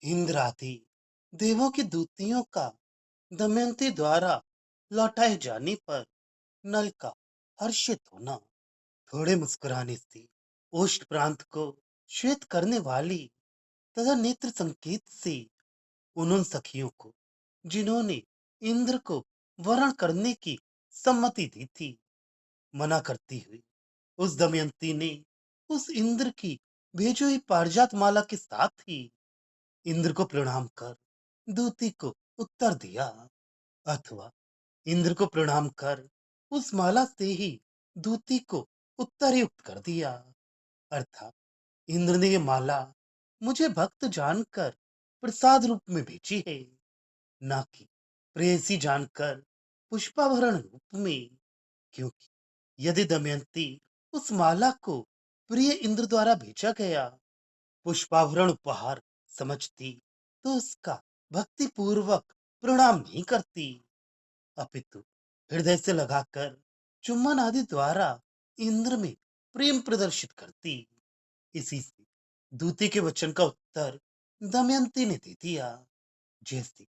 इंद्र आदि देवों की दूतियों का दमयंती द्वारा लौटाए जाने पर नल का हर्षित होना, थोड़े मुस्कुराने से ओष्ठ प्रांत को श्वेत करने वाली तथा नेत्र संकेत से उन सखियों को जिन्होंने इंद्र को वरण करने की सम्मति दी थी, मना करती हुई उस दमयंती ने उस इंद्र की भेजी हुई पारिजात माला के साथ ही इंद्र को प्रणाम कर दूती को उत्तर दिया, अथवा इंद्र को प्रणाम कर उस माला से ही दूती को उत्तरयुक्त कर दिया। अर्थात इंद्र ने ये माला मुझे भक्त जानकर प्रसाद रूप में भेजी है, ना कि प्रेयसी जानकर पुष्पाभरण रूप में। क्योंकि यदि दमयंती उस माला को प्रिय इंद्र द्वारा भेजा गया पुष्पाभरण उपहार समझती, तो उसका भक्ति पूर्वक प्रणाम नहीं करती, अपितु हृदय से लगाकर चुम्बन आदि द्वारा इंद्र में प्रेम प्रदर्शित करती। इसी से दूती के वचन का उत्तर दमयंती ने दे दिया। जैसे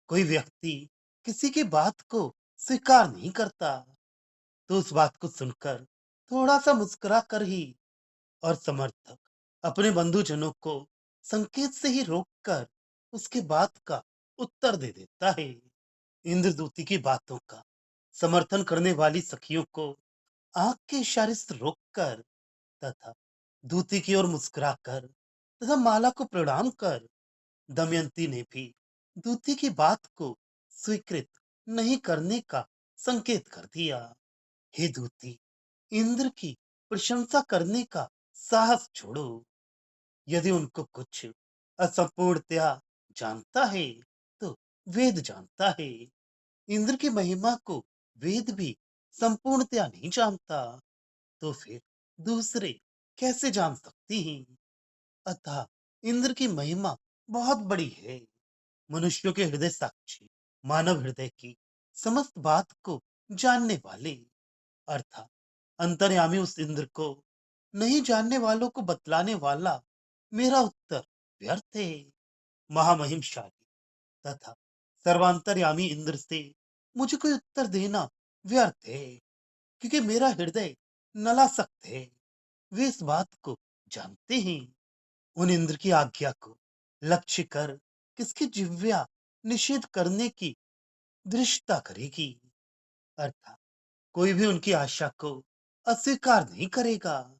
कोई व्यक्ति किसी की बात को स्वीकार नहीं करता, तो उस बात को सुनकर थोड़ा सा मुस्कुरा कर ही और समर्थक अपने बंधुजनों को संकेत से ही रोककर उसके बात का उत्तर दे देता है। इंद्रदूति की बातों का समर्थन करने वाली सखियों को आंख के इशारे से रोककर तथा दूती की ओर मुस्कुराकर तथा माला को प्रणाम कर दमयंती ने भी दूती की बात को स्वीकृत नहीं करने का संकेत कर दिया। हे दूती, इंद्र की प्रशंसा करने का साहस छोड़ो। यदि उनको कुछ असंपूर्णतया जानता है, तो वेद जानता है। इंद्र की महिमा को वेद भी संपूर्णतया नहीं जानता, तो फिर दूसरे कैसे जान सकती हैं? अतः इंद्र की महिमा बहुत बड़ी है। मनुष्यों के हृदय साक्षी, मानव हृदय की समस्त बात को जानने वाले, अर्थात अंतर्यामी उस इंद्र को नहीं जानने वालों को बतलाने वाला मेरा उत्तर व्यर्थ है। महामहिमशाली तथा सर्वांतर्यामी इंद्र से मुझे कोई उत्तर देना व्यर्थ है, क्योंकि मेरा हृदय नलासक्त है। वे इस बात को जानते हैं। उन इंद्र की आज्ञा को लक्ष्य कर किसकी जिह्वा निषेध करने की दृष्टता करेगी, अर्थात कोई भी उनकी आशा को अस्वीकार नहीं करेगा।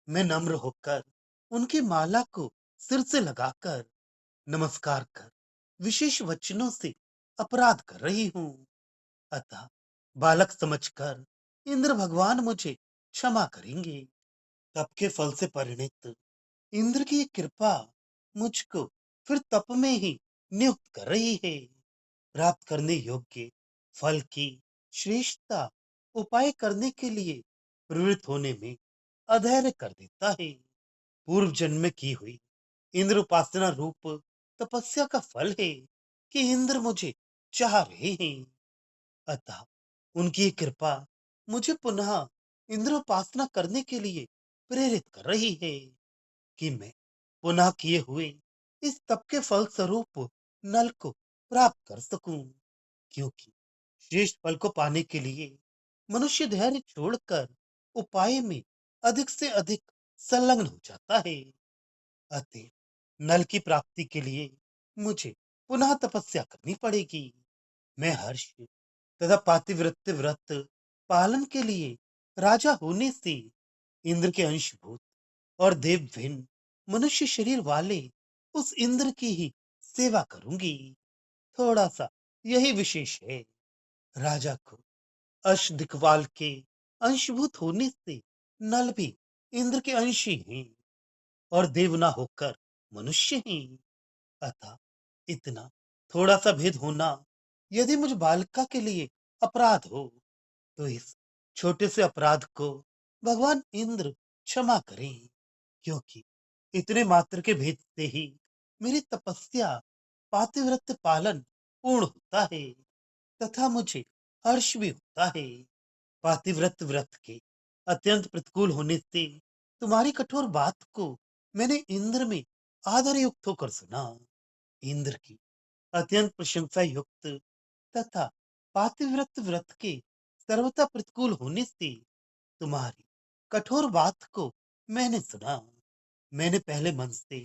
मैं नम्र होकर उनकी माला को सिर से लगाकर नमस्कार कर विशेष वचनों से अपराध कर रही हूं, अतः बालक समझकर इंद्र भगवान मुझे क्षमा करेंगे। तप के फल से परिणित इंद्र की कृपा मुझको फिर तप में ही नियुक्त कर रही है। प्राप्त करने योग्य फल की श्रेष्ठता उपाय करने के लिए प्रवृत्त होने में अधैर्य कर देता है। पूर्व जन्म में की हुई इंद्र उपासना रूप तपस्या का फल है कि इंद्र मुझे चाह रहे हैं। अतः उनकी कृपा मुझे पुनः इंद्र उपासना करने के लिए प्रेरित कर रही है कि मैं पुनः किए हुए इस तप के फल स्वरूप नल को प्राप्त कर सकूं। क्योंकि श्रेष्ठ फल को पाने के लिए मनुष्य धैर्य छोड़कर उपाय में अधिक से अधिक संलग्न हो जाता है। अतः नल की प्राप्ति के लिए मुझे पुनः तपस्या करनी पड़ेगी। मैं हर्ष तथा पातिव्रत्य व्रत पालन के लिए राजा होने से इंद्र के अंशभूत और देव भिन्न मनुष्य शरीर वाले उस इंद्र की ही सेवा करूंगी। थोड़ा सा यही विशेष है। राजा को अष्टदिक्पाल के अंशभूत होने से नल भी इंद्र के अंश ही हैं और देव ना होकर मनुष्य हैं। अतः इतना थोड़ा सा भेद होना यदि मुझ बालिका के लिए अपराध हो, तो इस छोटे से अपराध को भगवान इंद्र क्षमा करें। क्योंकि इतने मात्र के भेद से ही मेरी तपस्या पातिव्रत्य पालन पूर्ण होता है तथा मुझे हर्ष भी होता है। पातिव्रत्य व्रत के अत्यंत प्रतिकूल होने से तुम्हारी कठोर बात को मैंने इंद्र में आदर युक्त होकर सुना। इंद्र की अत्यंत प्रशंसा युक्त तथा पातिव्रत व्रत के सर्वथा प्रतिकूल होने से तुम्हारी कठोर बात को मैंने सुना। मैंने पहले मन से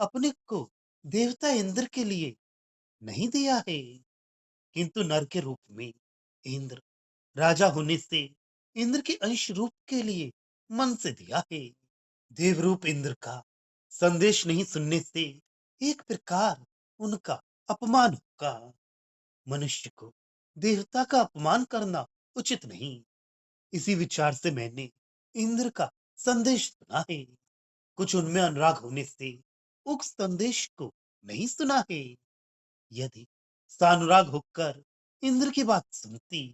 अपने को देवता इंद्र के लिए नहीं दिया है, किंतु नर के रूप में इंद्र राजा होने से इंद्र के अंश रूप के लिए मन से दिया है। देवरूप इंद्र का संदेश नहीं सुनने से एक प्रकार उनका अपमान होगा। मनुष्य को देवता का अपमान करना उचित नहीं। इसी विचार से मैंने इंद्र का संदेश सुना है। कुछ उनमें अनुराग होने से उक्त संदेश को नहीं सुना है। यदि सानुराग होकर इंद्र की बात सुनती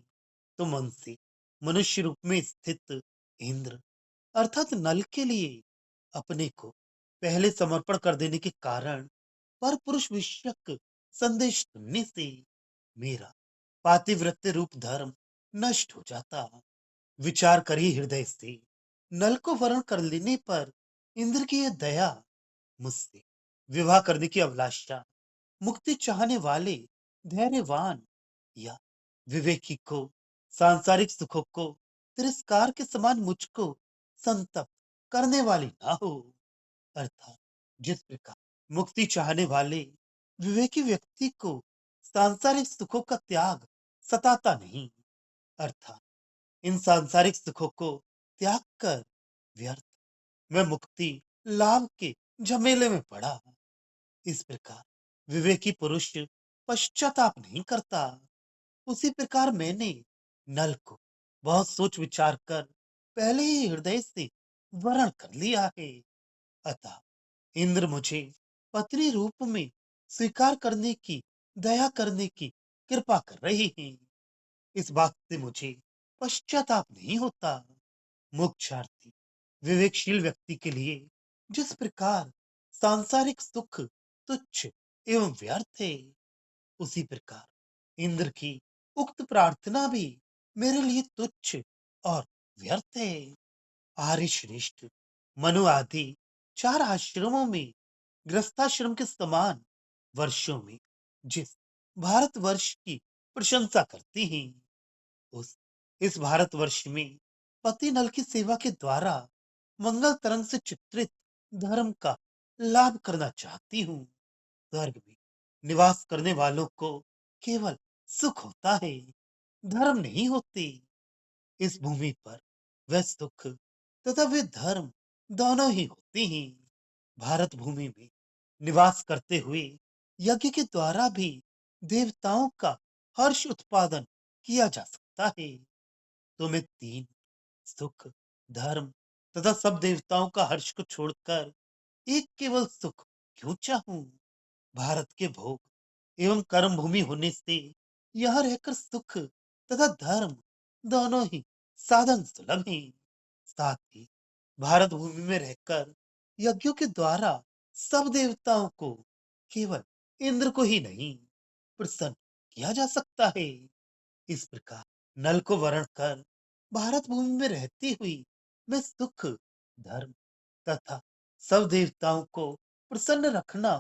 तो मन से मनुष्य रूप में स्थित इंद्र अर्थात नल के लिए अपने को पहले समर्पण कर देने के कारण पर पुरुष विषयक संदेश सुनने से मेरा पातिव्रत्य रूप धर्म नष्ट हो जाता। विचार करिए हृदय से, नल को वरण कर लेने पर इंद्र की यह दया, मुझसे विवाह करने की अभिलाषा, मुक्ति चाहने वाले धैर्यवान या विवेकी को सांसारिक सुखों को तिरस्कार के समान मुझको संतप्त करने वाली ना हो। अर्थात जिस प्रकार मुक्ति चाहने वाले विवेकी व्यक्ति को सांसारिक सुखों का त्याग सताता नहीं, अर्थात इन सांसारिक सुखों को त्याग कर व्यर्थ मैं मुक्ति लाभ के झमेले में पड़ा, इस प्रकार विवेकी पुरुष पश्चाताप नहीं करता। उसी प्रकार मैंने नल को बहुत सोच विचार कर पहले ही हृदय से वरण कर लिया है। अतः इंद्र मुझे पत्नी रूप में स्वीकार करने की दया करने की कृपा कर रही हैं। इस बात से मुझे पश्चाताप नहीं होता। मोक्षार्थी विवेकशील व्यक्ति के लिए जिस प्रकार सांसारिक सुख तुच्छ एवं व्यर्थ है, उसी प्रकार इंद्र की उक्त प्रार्थना भी मेरे लिए तुच्छ और व्यर्थ है। आर्य श्रेष्ठ मनु आदि चार आश्रमों में गृहस्थाश्रम के समान वर्षों में जिस भारतवर्ष की प्रशंसा करती हैं, उस इस भारतवर्ष में पति नल की सेवा के द्वारा मंगल तरंग से चित्रित धर्म का लाभ करना चाहती हूँ। स्वर्ग में निवास करने वालों को केवल सुख होता है, धर्म नहीं होते। इस भूमि पर वह सुख तथा वे धर्म दोनों ही होते हैं। भारत भूमि में निवास करते हुए यज्ञ के द्वारा भी देवताओं का हर्ष उत्पादन किया जा सकता है। तो मैं तीन सुख, धर्म तथा सब देवताओं का हर्ष को छोड़कर एक केवल सुख क्यों चाहूं? भारत के भोग एवं कर्म भूमि होने से यहाँ रहकर सुख तथा धर्म दोनों ही साधन सुलभ हैं। साथ ही भारत भूमि में रहकर यज्ञों के द्वारा सब देवताओं को केवल इंद्र को ही नहीं प्रसन्न किया जा सकता है। इस प्रकार नल को वरण कर भारत भूमि में रहती हुई मैं सुख, धर्म तथा सब देवताओं को प्रसन्न रखना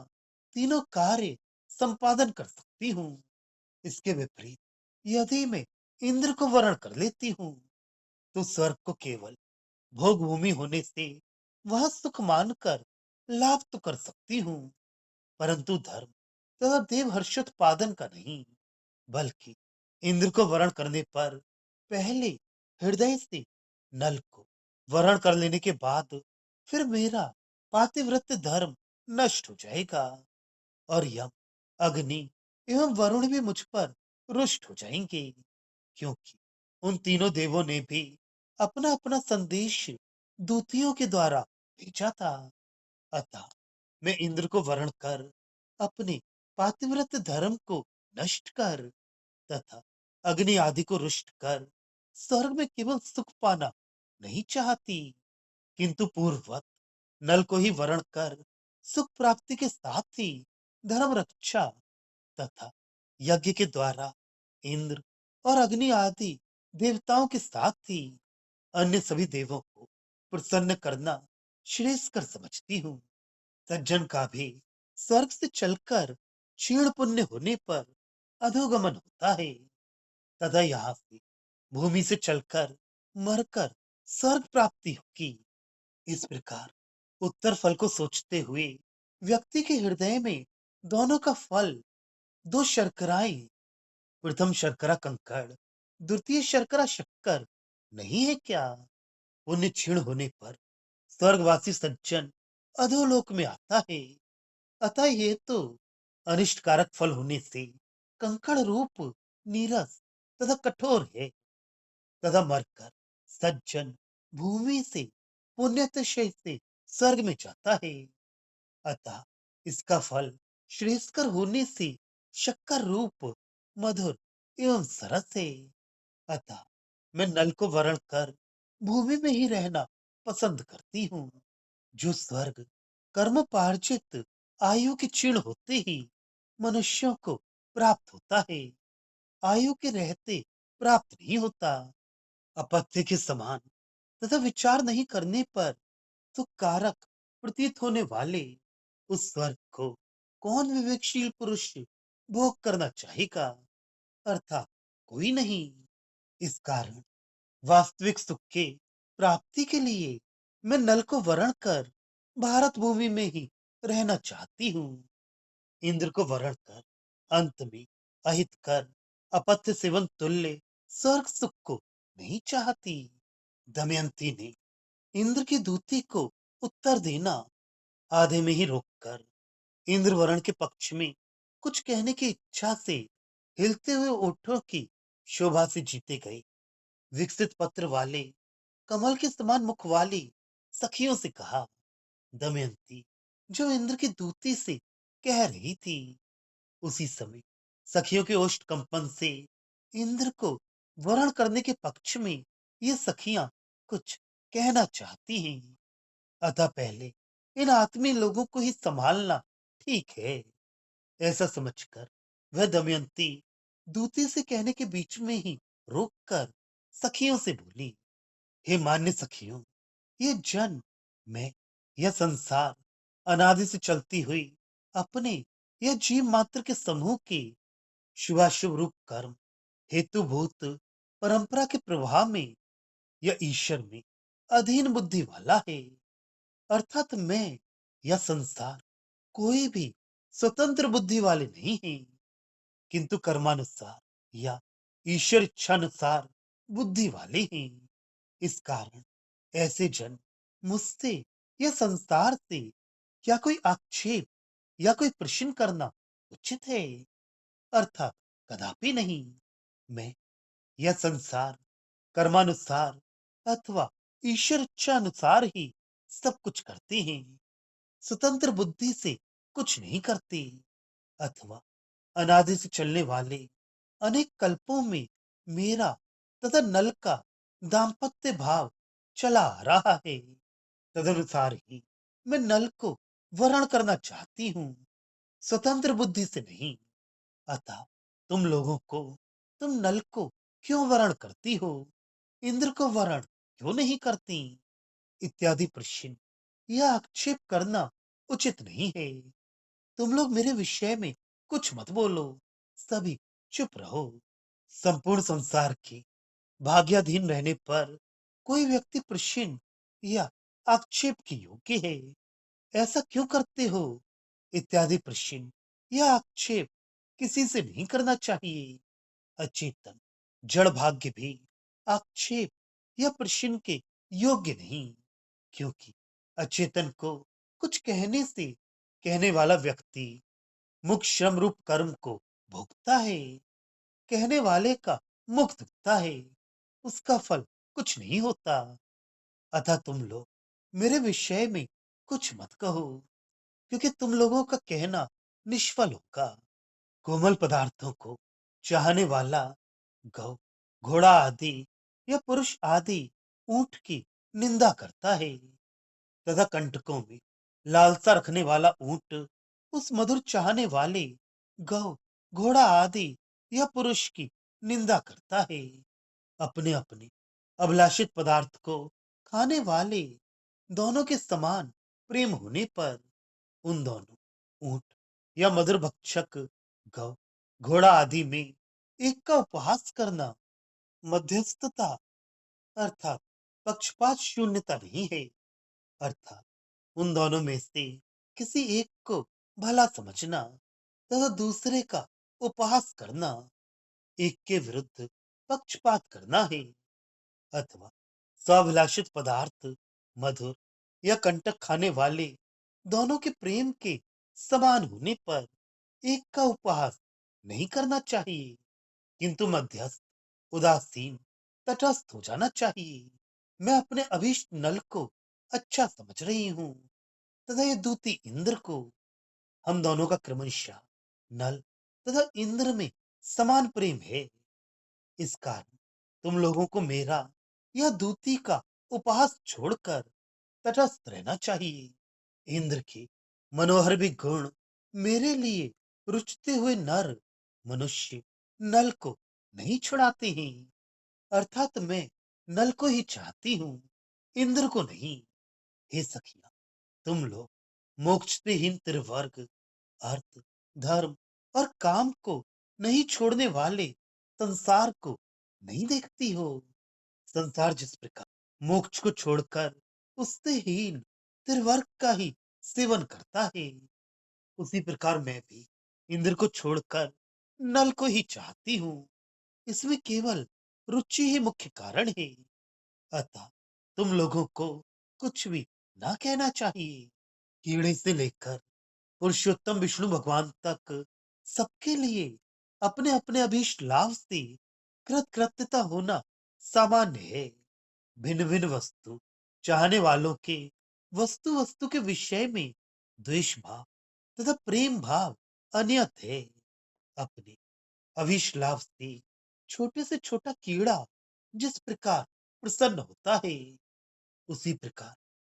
तीनों कार्य संपादन कर सकती हूँ। इसके विपरीत यदि मैं इंद्र को वरण कर लेती हूँ तो स्वर्ग को केवल भोग भूमि होने से वह सुख मानकर लाभ तो कर सकती हूँ, परंतु धर्म तथा देव हर्षोत्पादन का नहीं, बल्कि इंद्र को वरण करने पर पहले हृदय से नल को वरण कर लेने के बाद फिर मेरा पातिव्रत्य धर्म नष्ट हो जाएगा और यम, अग्नि एवं वरुण भी मुझ पर रुष्ट हो जाएंगे, क्योंकि उन तीनों देवों ने भी अपना अपना संदेश दूतियों के द्वारा भेजा था। अतः मैं इंद्र को वरण कर अपने पातिव्रत्य धर्म को नष्ट कर तथा अग्नि आदि को रुष्ट कर स्वर्ग में केवल सुख पाना नहीं चाहती, किंतु पूर्ववत नल को ही वरण कर सुख प्राप्ति के साथ ही धर्म रक्षा तथा यज्ञ के द्वारा इंद्र और अग्नि आदि देवताओं के साथ ही अन्य सभी देवों को प्रसन्न करना श्रेयस्कर समझती हूँ। सज्जन का भी स्वर्ग से चलकर क्षीण पुण्य होने पर अधोगमन होता है तथा यहाँ से भूमि से चलकर मरकर स्वर्ग प्राप्ति होगी। इस प्रकार उत्तर फल को सोचते हुए व्यक्ति के हृदय में दोनों का फल, दो शर्कराएं, प्रथम शर्करा कंकड़, द्वितीय शर्करा शक्कर नहीं है क्या? पुण्य क्षीण होने पर स्वर्गवासी सज्जन अधोलोक में आता है। अतः ये तो अनिष्टकारक फल होने से कंकड़ रूप, नीरस तथा कठोर है तथा मरकर सज्जन भूमि से पुण्यतिशय से स्वर्ग में जाता है। अतः इसका फल श्रेष्ठकर होने से शक्कर रूप, मधुर एवं सरस है। अतः मैं नल को वरण कर भूमि में ही रहना पसंद करती हूँ। जो स्वर्ग कर्मोपार्जित आयु के क्षीण होते ही मनुष्यों को प्राप्त होता है, आयु के रहते प्राप्त नहीं होता। अपत्य के समान तथा विचार नहीं करने पर तो कारक प्रतीत होने वाले उस स्वर्ग को कौन विवेकशील पुरुष भोग करना चाहेगा? अर्थात कोई नहीं। इस कारण वास्तविक सुख के प्राप्ति के लिए मैं नल को वरण कर भारत भूमि में ही रहना चाहती हूँ। इंद्र को वरण कर अंत में अहित कर अपत्य सेवन तुल्य स्वर्ग सुख को नहीं चाहती। दमयंती ने इंद्र की दूती को उत्तर देना आधे में ही रोककर इंद्र वरण के पक्ष में कुछ कहने की इच्छा से हिलते हुए ओठों की शोभा से जीते गए विकसित पत्र वाले कमल के समान मुख वाली सखियों से कहा। दमयंती जो इंद्र की दूती से कह रही थी, उसी समय सखियों के ओष्ठ कंपन से इंद्र को वरण करने के पक्ष में ये सखियां कुछ कहना चाहती हैं। अतः पहले इन आत्मीय लोगों को ही संभालना ठीक है, ऐसा समझकर वह दमयंती दूती से कहने के बीच में ही रोककर सखियों से बोली। हे मान्य सखियों, ये जन, मैं, यह संसार अनादि से चलती हुई अपने यह जीव मात्र के समूह के शुभाशुभ रूप कर्म हेतुभूत परंपरा के प्रवाह में यह ईश्वर में अधीन बुद्धि वाला है। अर्थात मैं, यह संसार कोई भी स्वतंत्र बुद्धि वाले नहीं है, किंतु कर्मानुसार या ईश्वर इच्छानुसार बुद्धि वाले हैं। इस कारण ऐसे जन मुझसे या संसार से क्या कोई आक्षेप या कोई प्रश्न करना उचित है? अर्थात कदापि नहीं। मैं, यह संसार कर्मानुसार अथवा ईश्वर इच्छा अनुसार ही सब कुछ करते हैं, स्वतंत्र बुद्धि से कुछ नहीं करते। अथवा अनादि से चलने वाले अनेक कल्पों में मेरा तथा नल का दाम्पत्य भाव चला आ रहा है, तदनुसार ही मैं नल को वरण करना चाहती हूँ, स्वतंत्र बुद्धि से नहीं। अतः तुम लोगों को, तुम नल को क्यों वरण करती हो, इंद्र को वरण क्यों नहीं करती, इत्यादि प्रश्न या आक्षेप करना उचित नहीं है। तुम लोग मेरे विषय में कुछ मत बोलो, सभी चुप रहो। संपूर्ण संसार के भाग्याधीन रहने पर कोई व्यक्ति प्रश्न या आक्षेप के योग्य है, ऐसा क्यों करते हो, इत्यादि प्रश्न या आक्षेप किसी से नहीं करना चाहिए। अचेतन जड़ भाग्य भी आक्षेप या प्रश्न के योग्य नहीं, क्योंकि अचेतन को कुछ कहने से कहने वाला व्यक्ति मुख श्रम रूप कर्म को भोगता है, कहने वाले का मुख दुखता है, उसका फल कुछ नहीं होता। अतः तुम लोग मेरे विषय में कुछ मत कहो, क्योंकि तुम लोगों का कहना निष्फल होगा। कोमल पदार्थों को चाहने वाला गौ, घोड़ा आदि या पुरुष आदि ऊंट की निंदा करता है तथा कंटकों में लालसा रखने वाला ऊंट उस मधुर चाहने वाले गौ, घोड़ा आदि या पुरुष की निंदा करता है। अपने अपने अभिलाषित पदार्थ को खाने वाले दोनों के समान प्रेम होने पर उन दोनों ऊंट या मधुर भक्षक गौ घोड़ा आदि में एक का उपहास करना मध्यस्थता अर्थात पक्षपात शून्यता नहीं है। अर्थात उन दोनों में से किसी एक को भला समझना तथा दूसरे का उपहास करना एक के विरुद्ध पक्षपात करना है। अथवा स्वाभिलाषित पदार्थ मधुर या कंटक खाने वाले दोनों के प्रेम के समान होने पर एक का उपहास नहीं करना चाहिए, किंतु मध्यस्थ उदासीन तटस्थ हो जाना चाहिए। मैं अपने अभीष्ट नल को अच्छा समझ रही हूँ तथा ये दूती इंद्र को। हम दोनों का क्रमशः नल तथा इंद्र में समान प्रेम है। इस कारण तुम लोगों को मेरा यह दूती का उपहास छोड़कर तटस्थ रहना चाहिए। इंद्र के मनोहर भी गुण मेरे लिए रुचते हुए नर मनुष्य नल को नहीं छुड़ाते हैं। अर्थात मैं नल को ही चाहती हूँ, इंद्र को नहीं। हे सखिया, तुम लोग मोक्ष से हीन त्रिवर्ग अर्थ धर्म और काम को नहीं छोड़ने वाले संसार को नहीं देखती हो। संसार जिस प्रकार मोक्ष को छोड़कर उससे हीन त्रिवर्ग का ही सेवन करता है, उसी प्रकार मैं भी इंद्र को छोड़कर नल को ही चाहती हूँ। इसमें केवल रुचि ही मुख्य कारण है। अतः तुम लोगों को कुछ भी ना कहना चाहिए। कीड़े से लेकर पुरुषोत्तम विष्णु भगवान तक सबके लिए अपने अपने अभीष्ट लाभ से कृत कृत्यता होना सामान्य है। भिन्न भिन्न वस्तु चाहने वालों के वस्तु वस्तु के विषय में द्वेष भाव तथा प्रेम भाव अनियत है। अपने अभीष्ट लाभ से छोटे से छोटा कीड़ा जिस प्रकार प्रसन्न होता है, उसी प्रकार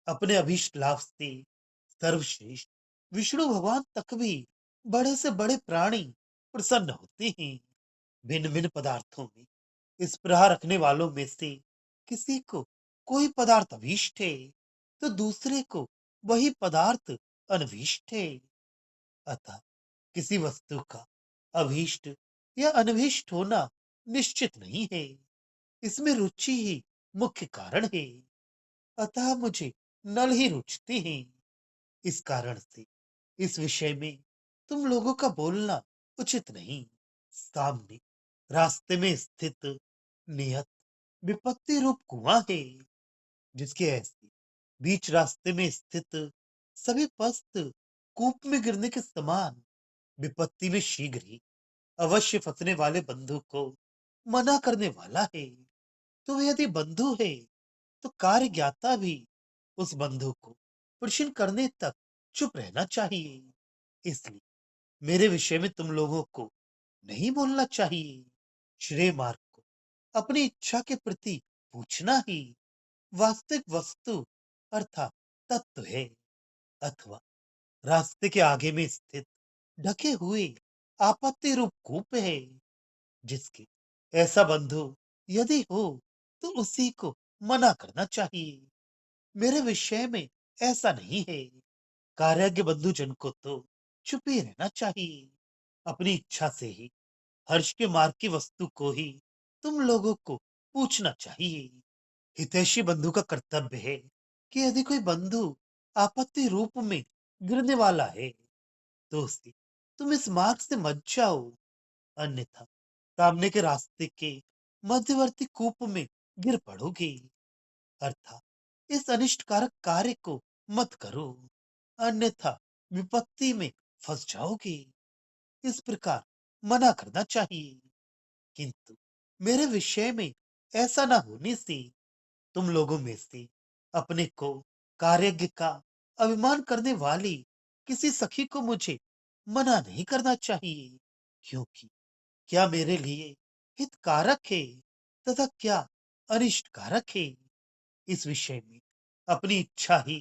अपने अभीष्ट लाभ से सर्वश्रेष्ठ विष्णु भगवान तक भी बड़े से बड़े प्राणी प्रसन्न होते हैं। भिन्न भिन्न पदार्थों में इस प्रहार रखने वालों में से किसी को कोई पदार्थ अभीष्ट है तो दूसरे को वही पदार्थ अनभीष्ट है। अतः किसी वस्तु का अभीष्ट या अनभीष्ट होना निश्चित नहीं है। इसमें रुचि ही मुख्य कारण है। अतः मुझे नल ही रुचते हैं। इस कारण से इस विषय में तुम लोगों का बोलना उचित नहीं। सामने रास्ते में स्थित नियत विपत्ति रूप कुआं है, जिसके ऐसे बीच रास्ते में स्थित सभी पस्त कूप में गिरने के समान विपत्ति में शीघ्र ही अवश्य फंसने वाले बंधु को मना करने वाला है। तो वह यदि बंधु है तो कार्य ज्ञाता भी उस बंधु को प्रश्न करने तक चुप रहना चाहिए। इसलिए मेरे विषय में तुम लोगों को नहीं बोलना चाहिए। श्रेय मार्ग को अपनी इच्छा के प्रति पूछना ही वास्तविक वस्तु अर्थात तत्व है। अथवा रास्ते के आगे में स्थित ढके हुए आपत्ति रूप कूप है, जिसके ऐसा बंधु यदि हो तो उसी को मना करना चाहिए। मेरे विषय में ऐसा नहीं है। कार्याज्ञ बंधु जन को तो चुप ही रहना चाहिए। अपनी इच्छा से ही हर्ष के मार्ग की वस्तु को ही तुम लोगों को पूछना चाहिए। हितैषी बंधु का कर्तव्य है कि यदि कोई बंधु आपत्ति रूप में गिरने वाला है तो उसे तुम इस मार्ग से मत जाओ, अन्यथा सामने के रास्ते के मध्यवर्ती कूप में गिर पड़ोगे। अर्थात इस अनिष्टकारक कार्य को मत करो, अन्यथा विपत्ति में फंस जाओगे। इस प्रकार मना करना चाहिए। किंतु मेरे विषय में ऐसा ना होने से तुम लोगों में से अपने को कार्यज्ञ का अभिमान करने वाली किसी सखी को मुझे मना नहीं करना चाहिए, क्योंकि क्या मेरे लिए हितकारक है तथा क्या अनिष्ट कारक है। इस विषय में अपनी इच्छा ही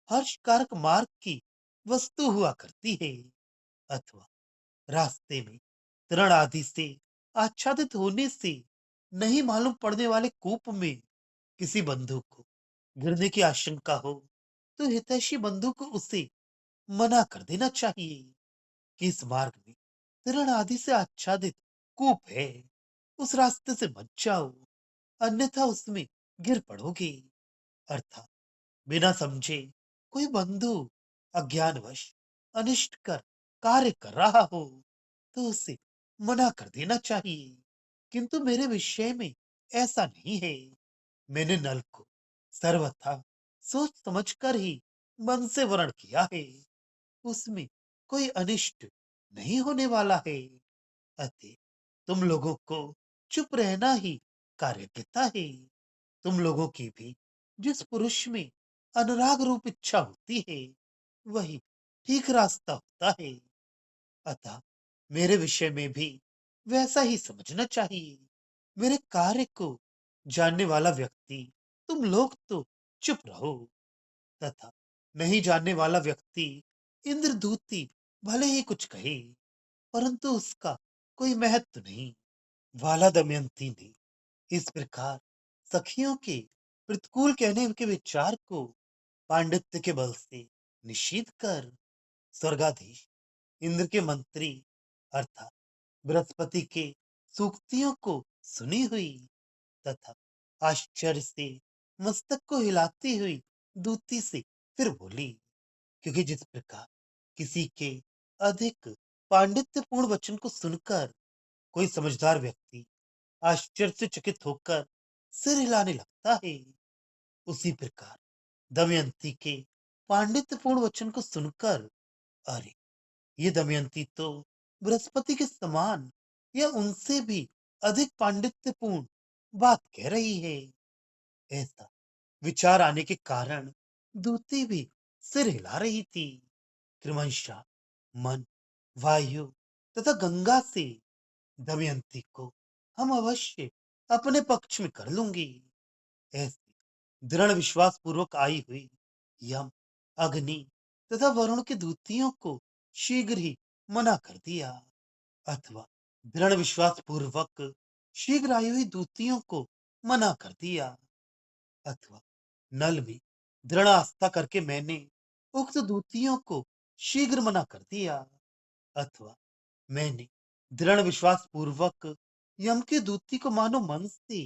हर्षकारक मार्ग की वस्तु हुआ करती है। अथवा रास्ते में तरण आदि से आच्छादित होने से नहीं मालूम पड़ने वाले कूप में किसी बंधु को गिरने की आशंका हो तो हितैषी बंधु को उसे मना कर देना चाहिए। कि इस मार्ग में तृण आदि से आच्छादित कूप है, उस रास्ते से मत जाओ, अन्यथा उसमें गिर पड़ोगे। अर्थात बिना समझे कोई बंधु अज्ञानवश अनिष्ट कर कार्य कर रहा हो तो उसे मना कर देना चाहिए। किंतु मेरे विषय में ऐसा नहीं है। मैंने नल को सर्वथा सोच समझकर ही मन से वर्ण किया है। उसमें कोई अनिष्ट नहीं होने वाला है। अतः तुम लोगों को चुप रहना ही कार्यकता है। तुम लोगों की भी जिस पुरुष में अनुराग रूप इच्छा होती है वही ठीक रास्ता होता है। अतः मेरे विषय में भी वैसा ही समझना चाहिए। मेरे कार्य को जानने वाला व्यक्ति तुम लोग तो चुप रहो, तथा नहीं जानने वाला व्यक्ति इंद्रदूती भले ही कुछ कहे परंतु उसका कोई महत्व नहीं। वाला दमयंती ने इस प्रकार सखियों के प्रतिकूल कहने के विचार को पांडित्य के बल से निषेध कर स्वर्गाधीश इंद्र के मंत्री अर्थात बृहस्पति के सूक्तियों को सुनी हुई तथा आश्चर्य से मस्तक को हिलाती हुई दूती से फिर बोली, क्योंकि जिस प्रकार किसी के अधिक पांडित्यपूर्ण वचन को सुनकर कोई समझदार व्यक्ति आश्चर्य से चकित होकर सिर हिलाने लगता है, उसी प्रकार दमयंती के पांडित्यपूर्ण वचन को सुनकर अरे, ये दमयंती तो बृहस्पति के समान या उनसे भी अधिक पांडित्यपूर्ण बात कह रही है, ऐसा विचार आने के कारण दूती भी सिर हिला रही थी। क्रमशः मन, वायु तथा गंगा से दमयंती को हम अवश्य अपने पक्ष में कर लूंगी, ऐसी दृढ़ विश्वास पूर्वक आई हुई यम, अग्नि तथा वरुण के दूतियों को शीघ्र ही मना कर दिया। अथवा दृढ़ विश्वास पूर्वक शीघ्र आई हुई दूतियों को मना कर दिया। अथवा नल में दृढ़ आस्था करके मैंने उक्त दूतियों को शीघ्र मना कर दिया। अथवा मैंने दृढ़ विश्वास पूर्वक यम के दूती को मानो मन से,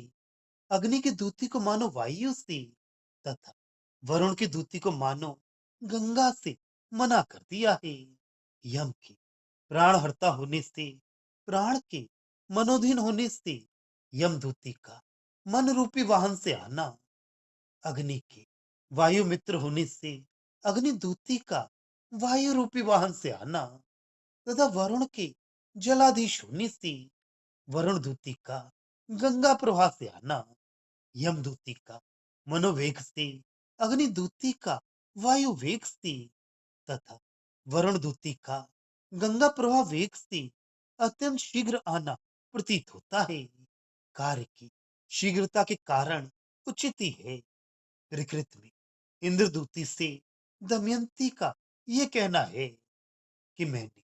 अग्नि की दूती को मानो वायु से तथा वरुण की दूती को मानो गंगा से मना कर दिया है। यम के प्राण हरता होने से, प्राण के मनोधीन होने से यम दूती का मन रूपी वाहन से आना, अग्नि के वायु मित्र होने से अग्नि दूती का वायु रूपी वाहन से आना तथा वरुण के जलाधीश होने से वरुण दूती का गंगा प्रवाह से आना, यमदूती का मनोवेग से, अग्नि दूती का वायु वेग से तथा वरुण दूती का गंगा प्रवाह वेग से अत्यंत शीघ्र आना प्रतीत होता है। कार्य की शीघ्रता के कारण उचित ही है। प्रकृति में इंद्रदूती से दमयंती का यह कहना है कि मैंने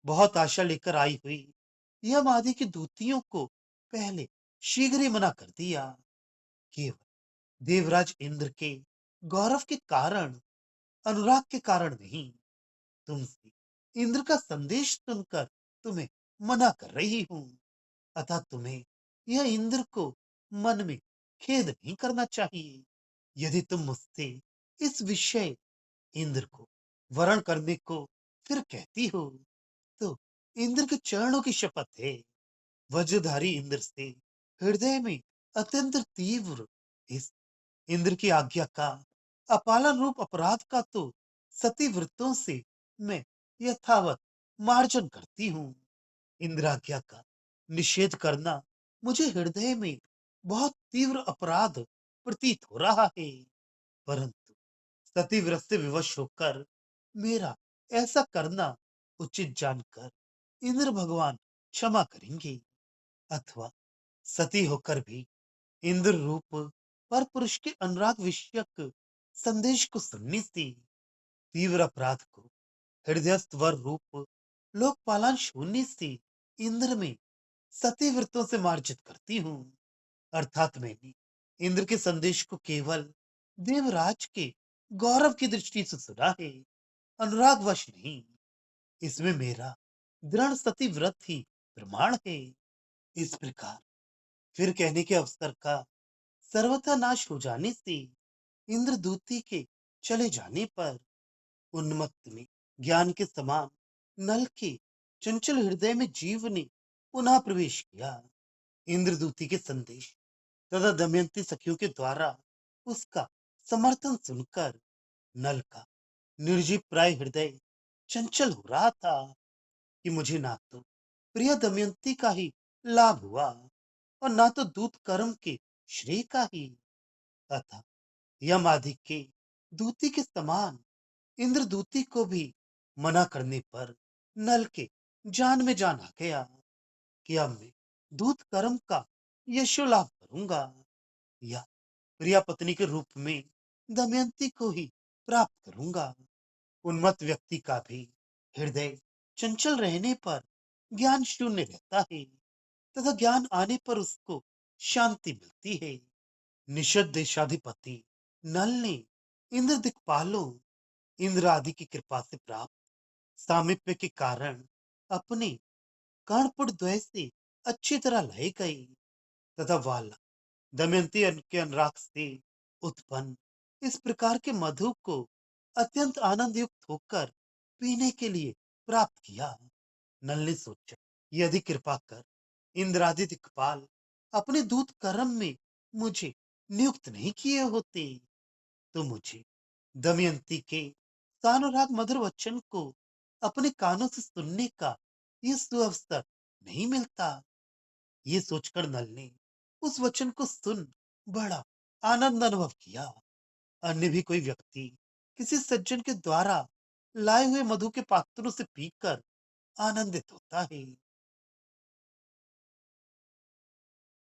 बहुत आशा लेकर आई हुई यम आदि की दूतियों को पहले शीघ्र ही मना कर दिया। केवल देवराज इंद्र के गौरव के कारण, अनुराग के कारण नहीं, तुमसे इंद्र का संदेश सुनकर तुम्हें मना कर रही हूं। अतः तुम्हें यह इंद्र को मन में खेद नहीं करना चाहिए। यदि तुम मुझसे इस विषय इंद्र को वरण करने को फिर कहती हो तो इंद्र के चरणों की शपथ है, वज्रधारी इंद्र से हृदय में अत्यंत तीव्र इस इंद्र की आज्ञा का अपालन रूप अपराध का तो सती वृत्तों से मैं यथावत मार्जन करती हूँ। इंद्र आज्ञा का निषेध करना मुझे हृदय में बहुत तीव्र अपराध प्रतीत हो रहा है, परंतु सती व्रत से विवश होकर मेरा ऐसा करना उचित जानकर इंद्र भगवान क्षमा करेंगे। अथवा सती होकर भी इंद्र रूप पर पुरुष के अनुराग विषयक संदेश को सुनने से तीव्र अपराध को हृदयस्थ वर रूप लोकपालान शून्य से इंद्र में सती वृत्तों से मार्जित करती हूँ। अर्थात मैंने इंद्र के संदेश को केवल देवराज के गौरव की दृष्टि से सुना है, अनुराग वश नहीं। इसमें मेरा दृढ़ सती व्रत ही प्रमाण है। इस प्रकार फिर कहने के अवसर का सर्वथा नाश हो जाने से, इंद्रदूती के चले जाने पर, उन्मत्त में ज्ञान के समान नल के चंचल हृदय में जीव ने पुनः प्रवेश किया। इंद्रदूती के संदेश तथा दमयंती सखियों के द्वारा उसका समर्थन सुनकर नल का निर्जीव प्राय हृदय चंचल हो रहा था कि मुझे ना तो प्रिय दमयंती का ही लाभ हुआ और ना तो दूत कर्म के श्रेय का ही। तथा यम आदि के दूती के समान इंद्रदूती को भी मना करने पर नल के जान में जान आ गया कि अब मैं दूत कर्म का यशो लाभ करूंगा या प्रिया पत्नी के रूप में दमयंती को ही प्राप्त करूंगा। उन्मत्त व्यक्ति का भी हृदय चंचल रहने पर ज्ञान शून्य रहता है तथा ज्ञान आने पर उसको शांति मिलती है। निषद देशाधिपति नल ने इंद्र दिक्पालों, इंद्र आदि की कृपा से प्राप्त सामीप्य के कारण अपने कर्णपुट द्वय से अच्छी तरह लय गई तथा वाला दमयंती के अनुराग से उत्पन्न इस प्रकार के मधु को अत्यंत आनंद युक्त होकर पीने के लिए प्राप्त किया। नल ने सोचा, यदि कृपा कर इंद्रादि दिक्पाल अपने दूत कर्म में मुझे नियुक्त नहीं किए होते तो मुझे दमयंती के सानुराग मधुर वचन को अपने कानों से सुनने का ये सुअवसर नहीं मिलता। ये सोचकर नल ने उस वचन को सुन बड़ा आनंद अनुभव किया। अन्य भी कोई व्यक्ति किसी सज्जन के द्वारा लाए हुए मधु के पात्रों से पीकर आनंदित होता है,